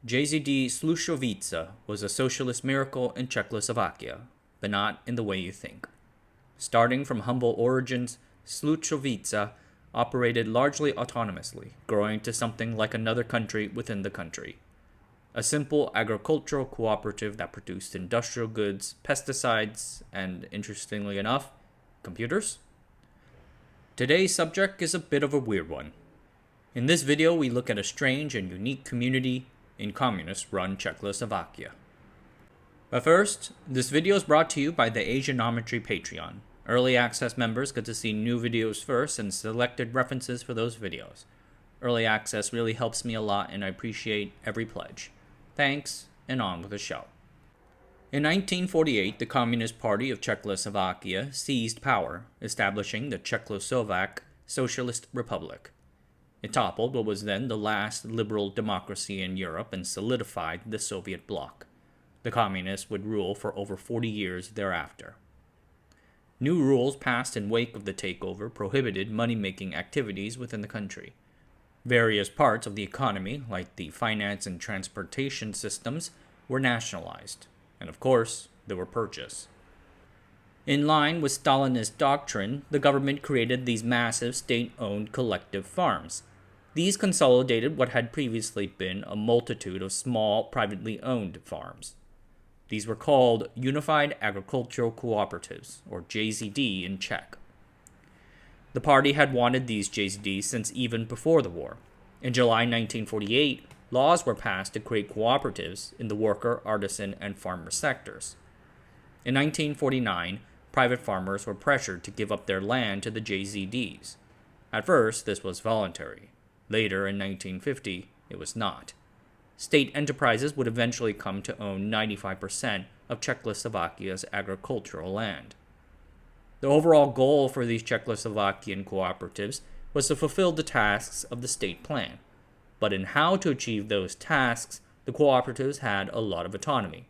JZD Slušovice was a socialist miracle in Czechoslovakia, but not in the way you think. Starting from humble origins, Slušovice operated largely autonomously, growing to something like another country within the country. A simple agricultural cooperative that produced industrial goods, pesticides, and, interestingly enough, computers? Today's subject is a bit of a weird one. In this video, we look at a strange and unique community in communist-run Czechoslovakia. But first, this video is brought to you by the Asianometry Patreon. Early access members get to see new videos first and selected references for those videos. Early access really helps me a lot and I appreciate every pledge. Thanks, and on with the show. In 1948, the Communist Party of Czechoslovakia seized power, establishing the Czechoslovak Socialist Republic. It toppled what was then the last liberal democracy in Europe and solidified the Soviet bloc. The communists would rule for over 40 years thereafter. New rules passed in wake of the takeover prohibited money-making activities within the country. Various parts of the economy, like the finance and transportation systems, were nationalized. And of course, they were purchased. In line with Stalinist doctrine, the government created these massive state-owned collective farms. These consolidated what had previously been a multitude of small, privately owned farms. These were called Unified Agricultural Cooperatives, or JZD in Czech. The party had wanted these JZDs since even before the war. In July 1948, laws were passed to create cooperatives in the worker, artisan, and farmer sectors. In 1949, private farmers were pressured to give up their land to the JZDs. At first, this was voluntary. Later, in 1950, it was not. State enterprises would eventually come to own 95% of Czechoslovakia's agricultural land. The overall goal for these Czechoslovakian cooperatives was to fulfill the tasks of the state plan. But in how to achieve those tasks, the cooperatives had a lot of autonomy.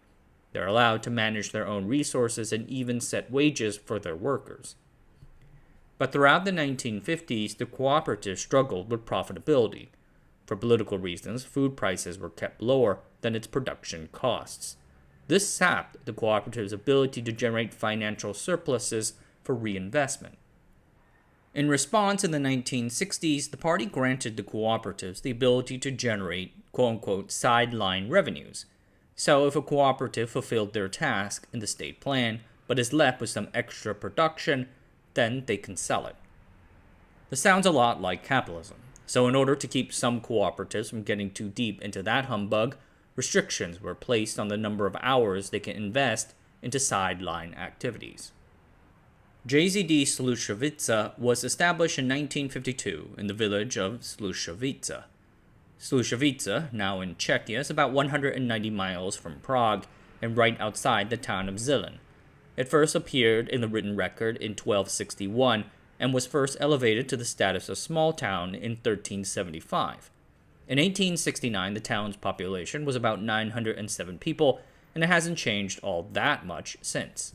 They're allowed to manage their own resources and even set wages for their workers. But throughout the 1950s, the cooperative struggled with profitability. For political reasons, food prices were kept lower than its production costs. This sapped the cooperative's ability to generate financial surpluses for reinvestment. In response, in the 1960s, the party granted the cooperatives the ability to generate quote-unquote sideline revenues. So if a cooperative fulfilled their task in the state plan, but is left with some extra production, then they can sell it. This sounds a lot like capitalism. So in order to keep some cooperatives from getting too deep into that humbug, restrictions were placed on the number of hours they can invest into sideline activities. JZD Slušovice was established in 1952 in the village of Slušovice. Slušovice, now in Czechia, is about 190 miles from Prague and right outside the town of Zilin. It first appeared in the written record in 1261 and was first elevated to the status of small town in 1375. In 1869, the town's population was about 907 people, and it hasn't changed all that much since.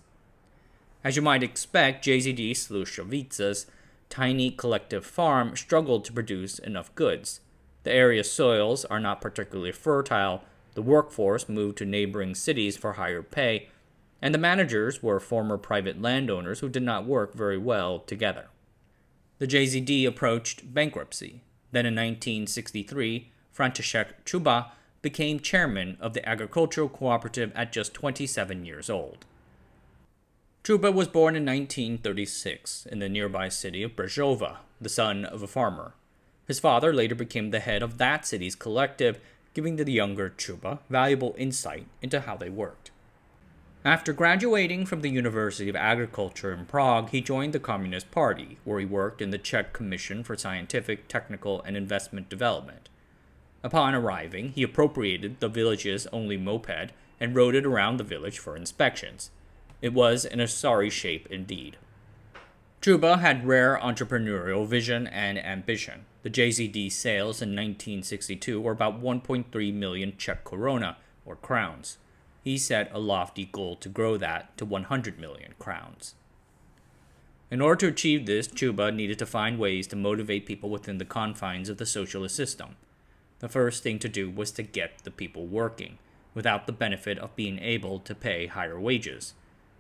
As you might expect, JZD Slušovice's tiny collective farm struggled to produce enough goods. The area's soils are not particularly fertile, the workforce moved to neighboring cities for higher pay, and the managers were former private landowners who did not work very well together. The JZD approached bankruptcy. Then in 1963, Frantisek Cuba became chairman of the agricultural cooperative at just 27 years old. Cuba was born in 1936 in the nearby city of Březova, the son of a farmer. His father later became the head of that city's collective, giving the younger Cuba valuable insight into how they worked. After graduating from the University of Agriculture in Prague, he joined the Communist Party, where he worked in the Czech Commission for Scientific, Technical, and Investment Development. Upon arriving, he appropriated the village's only moped and rode it around the village for inspections. It was in a sorry shape indeed. Cuba had rare entrepreneurial vision and ambition. The JZD sales in 1962 were about 1.3 million Czech koruna, or crowns. He set a lofty goal to grow that to 100 million crowns. In order to achieve this, Cuba needed to find ways to motivate people within the confines of the socialist system. The first thing to do was to get the people working, without the benefit of being able to pay higher wages.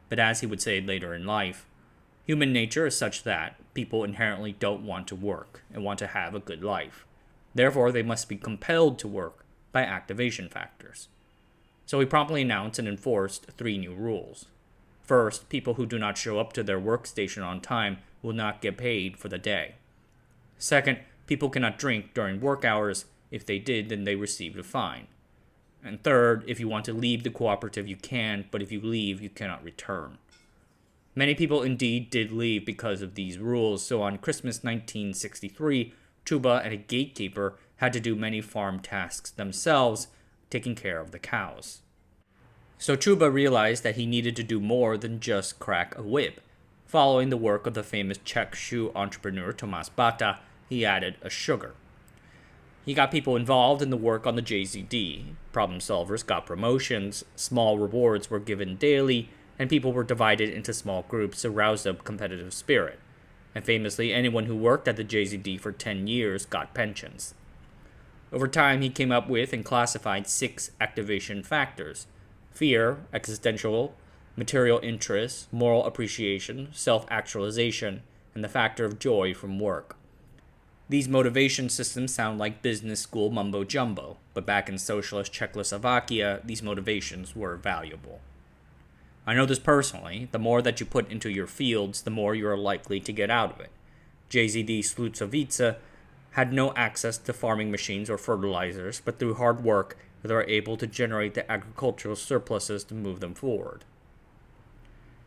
But as he would say later in life, human nature is such that people inherently don't want to work and want to have a good life. Therefore, they must be compelled to work by activation factors. So he promptly announced and enforced 3 new rules. First, people who do not show up to their workstation on time will not get paid for the day. Second, people cannot drink during work hours. If they did, then they received a fine. And third, if you want to leave the cooperative, you can, but if you leave, you cannot return. Many people indeed did leave because of these rules, so on Christmas 1963, Cuba and a gatekeeper had to do many farm tasks themselves, taking care of the cows. So Cuba realized that he needed to do more than just crack a whip. Following the work of the famous Czech shoe entrepreneur Tomáš Bata, he added a sugar. He got people involved in the work on the JZD. Problem solvers got promotions, small rewards were given daily, and people were divided into small groups to rouse up competitive spirit. And famously, anyone who worked at the JZD for 10 years got pensions. Over time, he came up with and classified 6 activation factors: fear, existential, material interest, moral appreciation, self-actualization, and the factor of joy from work. These motivation systems sound like business school mumbo-jumbo, but back in socialist Czechoslovakia, these motivations were valuable. I know this personally. The more that you put into your fields, the more you are likely to get out of it. JZD Slušovice had no access to farming machines or fertilizers, but through hard work, they were able to generate the agricultural surpluses to move them forward.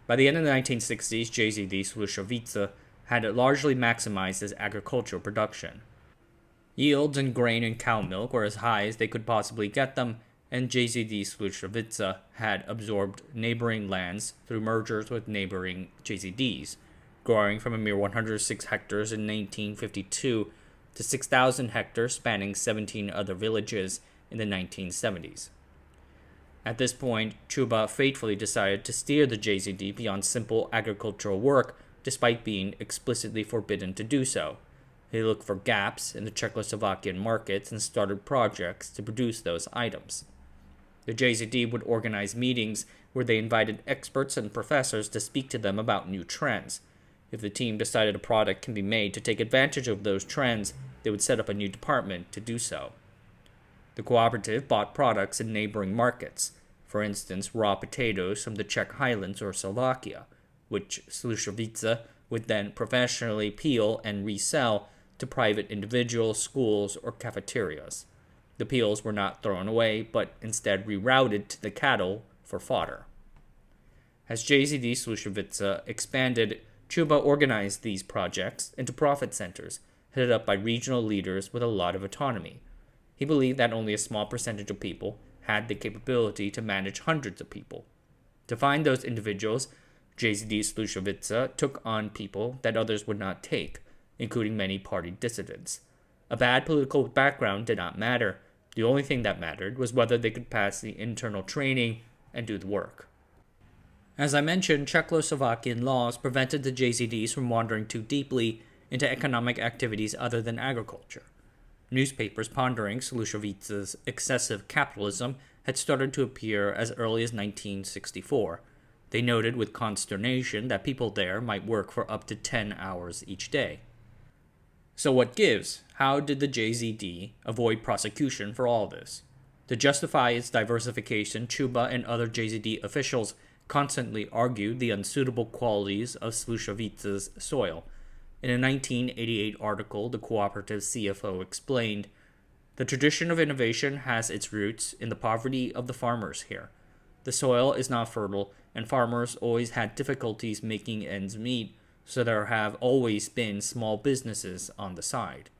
By the end of the 1960s, JZD Slušovice had largely maximized its agricultural production. Yields in grain and cow milk were as high as they could possibly get them, and JZD Slušovice had absorbed neighboring lands through mergers with neighboring JZDs, growing from a mere 106 hectares in 1952 to 6,000 hectares spanning 17 other villages in the 1970s. At this point, Cuba fatefully decided to steer the JZD beyond simple agricultural work, despite being explicitly forbidden to do so. They looked for gaps in the Czechoslovakian markets and started projects to produce those items. The JZD would organize meetings where they invited experts and professors to speak to them about new trends. If the team decided a product can be made to take advantage of those trends, they would set up a new department to do so. The cooperative bought products in neighboring markets, for instance, raw potatoes from the Czech Highlands or Slovakia, which Slušovice would then professionally peel and resell to private individuals, schools, or cafeterias. The peels were not thrown away, but instead rerouted to the cattle for fodder. As JZD Slušovice expanded, Cuba organized these projects into profit centers, headed up by regional leaders with a lot of autonomy. He believed that only a small percentage of people had the capability to manage hundreds of people. To find those individuals, JZD Slušovice took on people that others would not take, including many party dissidents. A bad political background did not matter. The only thing that mattered was whether they could pass the internal training and do the work. As I mentioned, Czechoslovakian laws prevented the JZDs from wandering too deeply into economic activities other than agriculture. Newspapers pondering Slušovice's excessive capitalism had started to appear as early as 1964. They noted with consternation that people there might work for up to 10 hours each day. So what gives? How did the JZD avoid prosecution for all this? To justify its diversification, Cuba and other JZD officials constantly argued the unsuitable qualities of Slušovice's soil. In a 1988 article, the cooperative CFO explained, "The tradition of innovation has its roots in the poverty of the farmers here. The soil is not fertile, and farmers always had difficulties making ends meet, so there have always been small businesses on the side."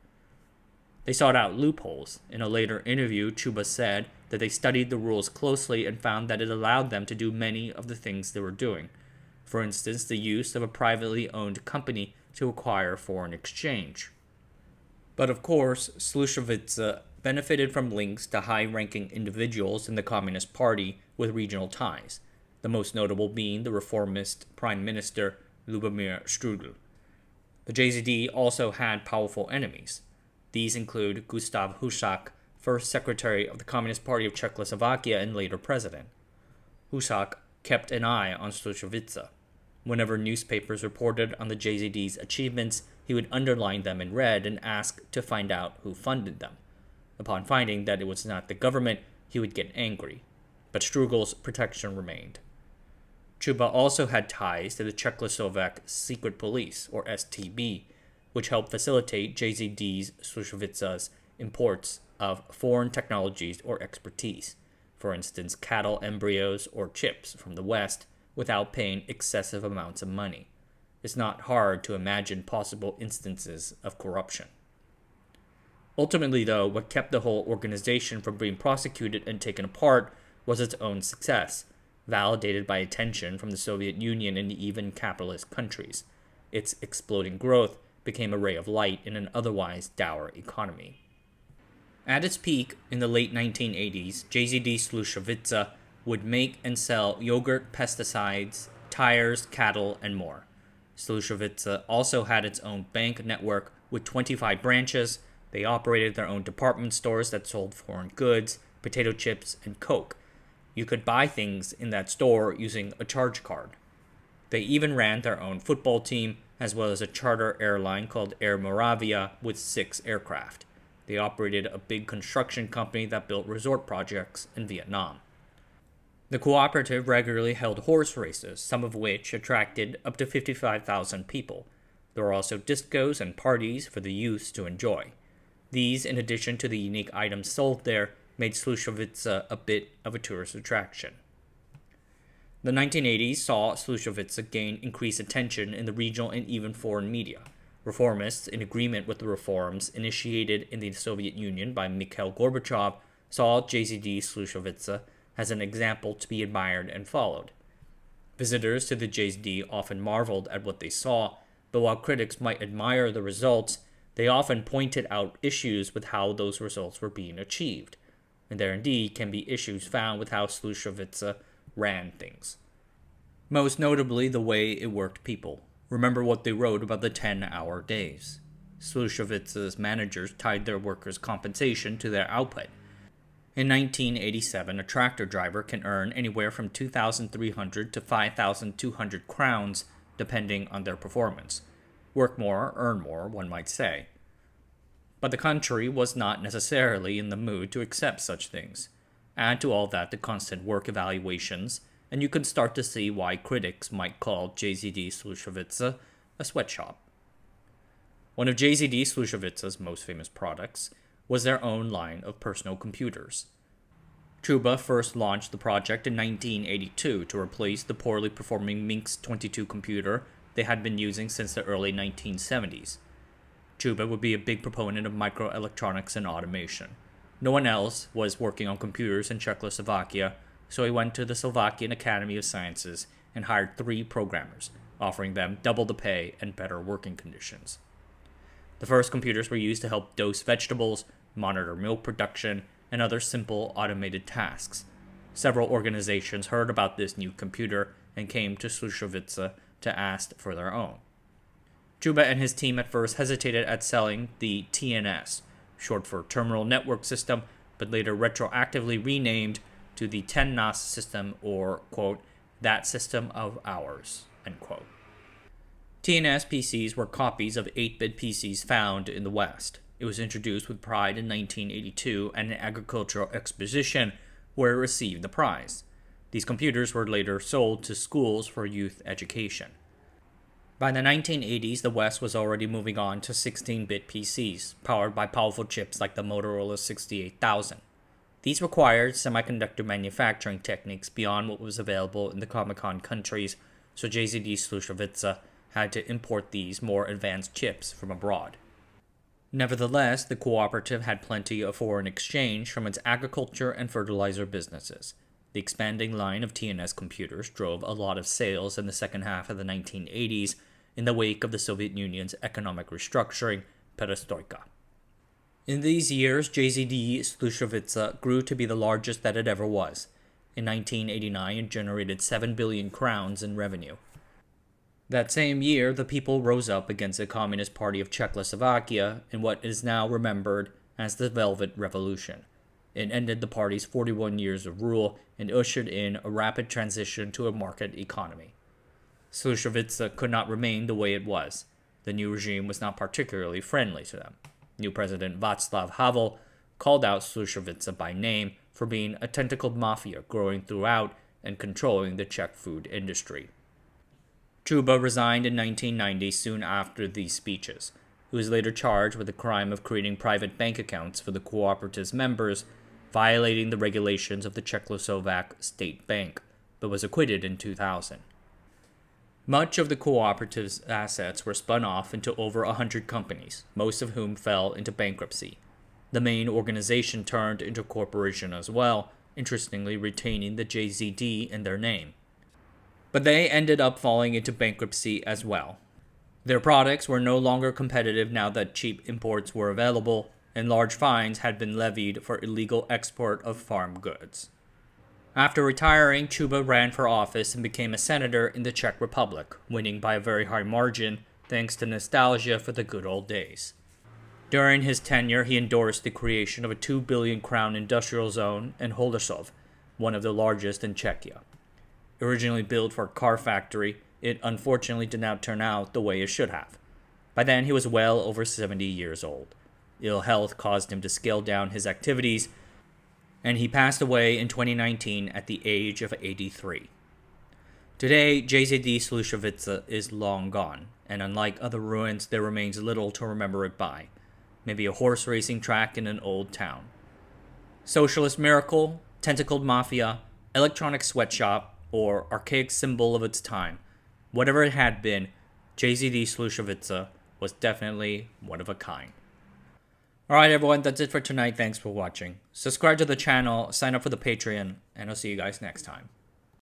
They sought out loopholes. In a later interview, Cuba said that they studied the rules closely and found that it allowed them to do many of the things they were doing. For instance, the use of a privately owned company to acquire foreign exchange. But of course, Slušovice benefited from links to high-ranking individuals in the Communist Party with regional ties, the most notable being the reformist Prime Minister Lubomir Strugl. The JZD also had powerful enemies. These include Gustav Husak first secretary of the Communist Party of Czechoslovakia and later president. Husak kept an eye on Slušovice. Whenever newspapers reported on the JZD's achievements, he would underline them in red and ask to find out who funded them. Upon finding that it was not the government, he would get angry. But Strugel's protection remained. Cuba also had ties to the Czechoslovak Secret Police, or STB, which helped facilitate JZD's Slušovice's imports of foreign technologies or expertise, for instance cattle embryos or chips from the West, without paying excessive amounts of money. It's not hard to imagine possible instances of corruption. Ultimately, though, what kept the whole organization from being prosecuted and taken apart was its own success, validated by attention from the Soviet Union and even capitalist countries. Its exploding growth became a ray of light in an otherwise dour economy. At its peak in the late 1980s, JZD Slušovice would make and sell yogurt, pesticides, tires, cattle, and more. Slušovice also had its own bank network with 25 branches. They operated their own department stores that sold foreign goods, potato chips, and Coke. You could buy things in that store using a charge card. They even ran their own football team, as well as a charter airline called Air Moravia with 6 aircraft. They operated a big construction company that built resort projects in Vietnam. The cooperative regularly held horse races, some of which attracted up to 55,000 people. There were also discos and parties for the youths to enjoy. These, in addition to the unique items sold there, made Slušovice a bit of a tourist attraction. The 1980s saw Slušovice gain increased attention in the regional and even foreign media. Reformists, in agreement with the reforms initiated in the Soviet Union by Mikhail Gorbachev, saw JZD Slušovice as an example to be admired and followed. Visitors to the JZD often marveled at what they saw, but while critics might admire the results, they often pointed out issues with how those results were being achieved. And there indeed can be issues found with how Slušovice ran things. Most notably, the way it worked people. Remember what they wrote about the 10-hour days. Slušovice's managers tied their workers' compensation to their output. In 1987, a tractor driver can earn anywhere from 2,300 to 5,200 crowns, depending on their performance. Work more, earn more, one might say. But the country was not necessarily in the mood to accept such things. Add to all that the constant work evaluations, and you can start to see why critics might call JZD Slušovice a sweatshop. One of JZD Slušovice's most famous products was their own line of personal computers. Cuba first launched the project in 1982 to replace the poorly performing Minx 22 computer they had been using since the early 1970s. Cuba would be a big proponent of microelectronics and automation. No one else was working on computers in Czechoslovakia, so he went to the Slovakian Academy of Sciences and hired 3 programmers, offering them double the pay and better working conditions. The first computers were used to help dose vegetables, monitor milk production, and other simple automated tasks. Several organizations heard about this new computer and came to Slušovice to ask for their own. Cuba and his team at first hesitated at selling the TNS, short for Terminal Network System, but later retroactively renamed to the TENNAS system, or, quote, that system of ours, end quote. TNS PCs were copies of 8-bit PCs found in the West. It was introduced with pride in 1982 at an agricultural exposition where it received the prize. These computers were later sold to schools for youth education. By the 1980s, the West was already moving on to 16-bit PCs, powered by powerful chips like the Motorola 68000. These required semiconductor manufacturing techniques beyond what was available in the Comecon countries, so JZD Slušovice had to import these more advanced chips from abroad. Nevertheless, the cooperative had plenty of foreign exchange from its agriculture and fertilizer businesses. The expanding line of TNS computers drove a lot of sales in the second half of the 1980s in the wake of the Soviet Union's economic restructuring, perestroika. In these years, JZD Slušovice grew to be the largest that it ever was. In 1989, it generated 7 billion crowns in revenue. That same year, the people rose up against the Communist Party of Czechoslovakia in what is now remembered as the Velvet Revolution. It ended the party's 41 years of rule and ushered in a rapid transition to a market economy. Slušovice could not remain the way it was. The new regime was not particularly friendly to them. New President Václav Havel called out Slušovice by name for being a tentacled mafia growing throughout and controlling the Czech food industry. Cuba resigned in 1990 soon after these speeches. He was later charged with the crime of creating private bank accounts for the cooperative's members, violating the regulations of the Czechoslovak State Bank, but was acquitted in 2000. Much of the cooperative's assets were spun off into over 100 companies, most of whom fell into bankruptcy. The main organization turned into a corporation as well, interestingly retaining the JZD in their name. But they ended up falling into bankruptcy as well. Their products were no longer competitive now that cheap imports were available, and large fines had been levied for illegal export of farm goods. After retiring, Cuba ran for office and became a senator in the Czech Republic, winning by a very high margin thanks to nostalgia for the good old days. During his tenure, he endorsed the creation of a 2 billion crown industrial zone in Holešov, one of the largest in Czechia. Originally built for a car factory, it unfortunately did not turn out the way it should have. By then, he was well over 70 years old. Ill health caused him to scale down his activities, and he passed away in 2019 at the age of 83. Today, JZD Slušovice is long gone, and unlike other ruins, there remains little to remember it by. Maybe a horse racing track in an old town. Socialist miracle, tentacled mafia, electronic sweatshop, or archaic symbol of its time. Whatever it had been, JZD Slušovice was definitely one of a kind. Alright everyone, that's it for tonight. Thanks for watching. Subscribe to the channel, sign up for the Patreon, and I'll see you guys next time.